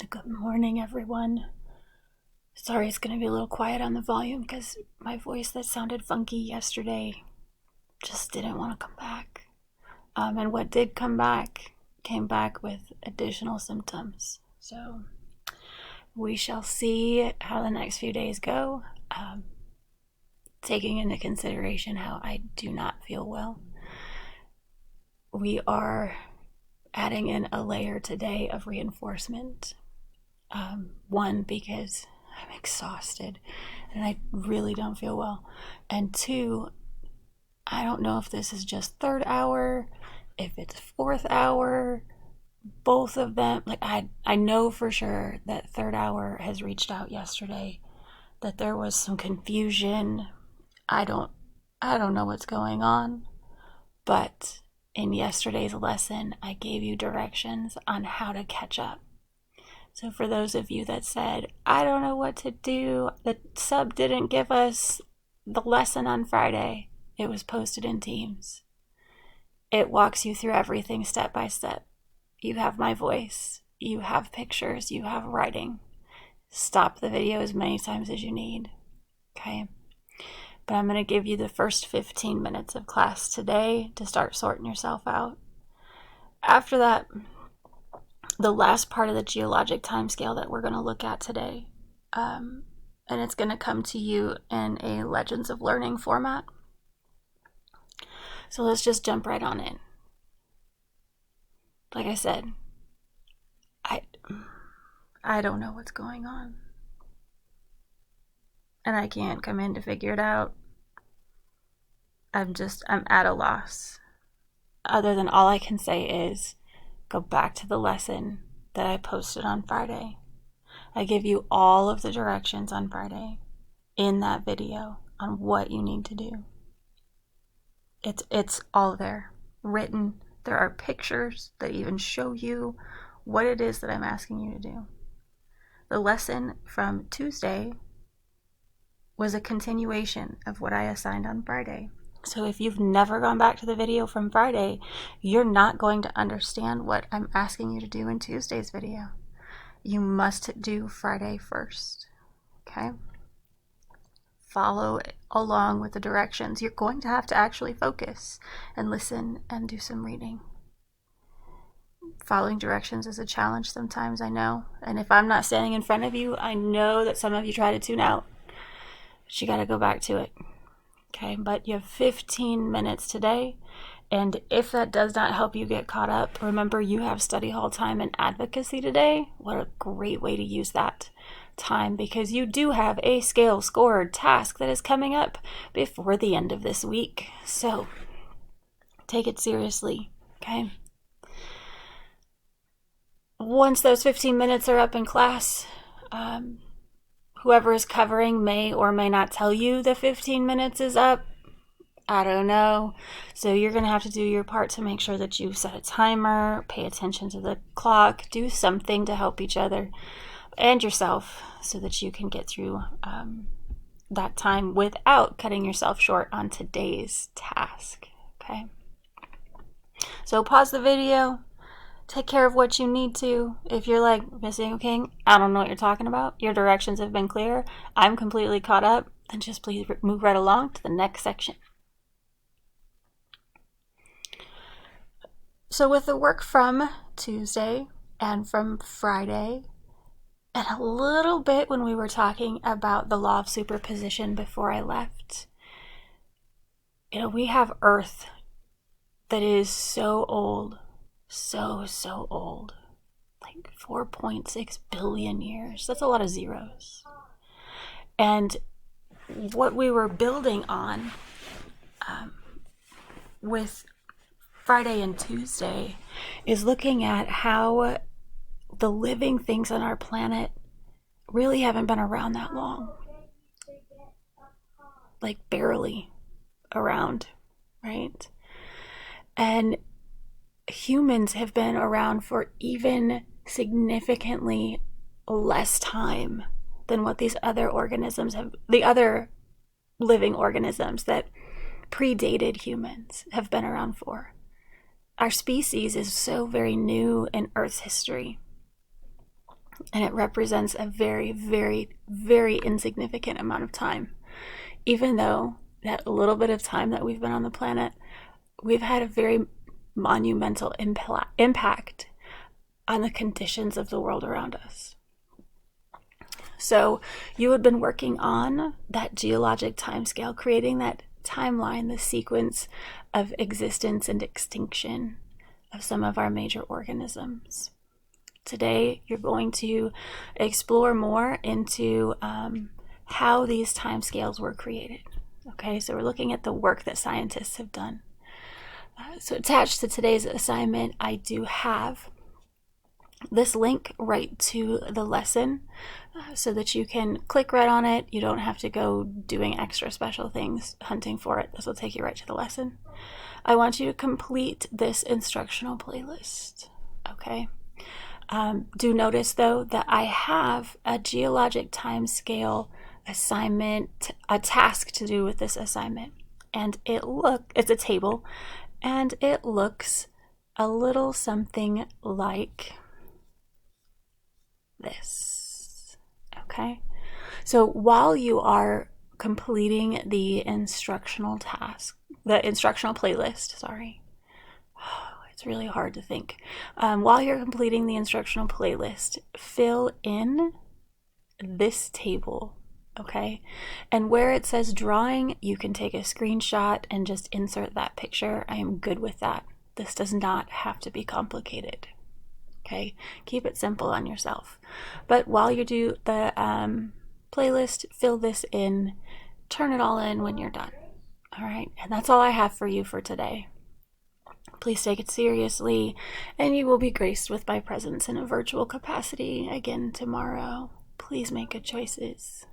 Good morning, everyone. Sorry, it's going to be a little quiet on the volume because my voice that sounded funky yesterday just didn't want to come back. And what did come back came back with additional symptoms. So we shall see how the next few days go, taking into consideration how I do not feel well. We are adding in a layer today of reinforcement. One, because I'm exhausted and I really don't feel well. And two, I don't know if this is just third hour, if it's fourth hour, both of them. Like I know for sure that third hour has reached out yesterday, that there was some confusion. I don't know what's going on, but in yesterday's lesson, I gave you directions on how to catch up. So for those of you that said, I don't know what to do, the sub didn't give us the lesson on Friday. It was posted in Teams. It walks you through everything step by step. You have my voice. You have pictures. You have writing. Stop the video as many times as you need. Okay? But I'm going to give you the first 15 minutes of class today to start sorting yourself out. After that, the last part of the geologic timescale that we're going to look at today, and it's going to come to you in a Legends of Learning format. So let's just jump right on in. Like I said, I don't know what's going on, and I can't come in to figure it out. I'm at a loss. Other than all I can say is, go back to the lesson that I posted on Friday. I give you all of the directions on Friday in that video on what you need to do. It's all there, written. There are pictures that even show you what it is that I'm asking you to do. The lesson from Tuesday was a continuation of what I assigned on Friday. So if you've never gone back to the video from Friday, you're not going to understand what I'm asking you to do in Tuesday's video. You must do Friday first, okay? Follow along with the directions. You're going to have to actually focus and listen and do some reading. Following directions is a challenge sometimes, I know. And if I'm not standing in front of you, I know that some of you try to tune out. But you got to go back to it. Okay, but you have 15 minutes today, and if that does not help you get caught up, remember you have study hall time and advocacy today. What a great way to use that time, because you do have a scale scored task that is coming up before the end of this week. So take it seriously, okay? Once those 15 minutes are up in class, whoever is covering may or may not tell you the 15 minutes is up. I don't know. So you're going to have to do your part to make sure that you set a timer, pay attention to the clock, do something to help each other and yourself so that you can get through that time without cutting yourself short on today's task. Okay? So pause the video. Take care of what you need to. If you're like, Miss Eagle King, I don't know what you're talking about. Your directions have been clear. I'm completely caught up. Then just please move right along to the next section. So with the work from Tuesday and from Friday, and a little bit when we were talking about the law of superposition before I left, we have Earth that is so old. So old, like 4.6 billion years. That's a lot of zeros. And what we were building on with Friday and Tuesday is looking at how the living things on our planet really haven't been around that long. Like barely around, right? And humans have been around for even significantly less time than what these other organisms have, the other living organisms that predated humans have been around for. Our species is so very new in Earth's history. and it represents a very, very, very insignificant amount of time. Even though that little bit of time that we've been on the planet, we've had a very monumental impact on the conditions of the world around us. So you had been working on that geologic timescale, creating that timeline, the sequence of existence and extinction of some of our major organisms. Today, you're going to explore more into how these timescales were created. Okay, so we're looking at the work that scientists have done. So attached to today's assignment, I do have this link right to the lesson so that you can click right on it. You don't have to go doing extra special things hunting for it. This will take you right to the lesson. I want you to complete this instructional playlist. Okay. Do notice though that I have a geologic timescale assignment, a task to do with this assignment, and it's a table, and it looks a little something like this. Okay, so while you are completing the instructional playlist, sorry, it's really hard to think. While you're completing the instructional playlist, fill in this table, okay? And where it says drawing, you can take a screenshot and just insert that picture. I am good with that. This does not have to be complicated, okay? Keep it simple on yourself. But while you do the playlist, fill this in, turn it all in when you're done, all right? And that's all I have for you for today. Please take it seriously, and you will be graced with my presence in a virtual capacity again tomorrow. Please make good choices.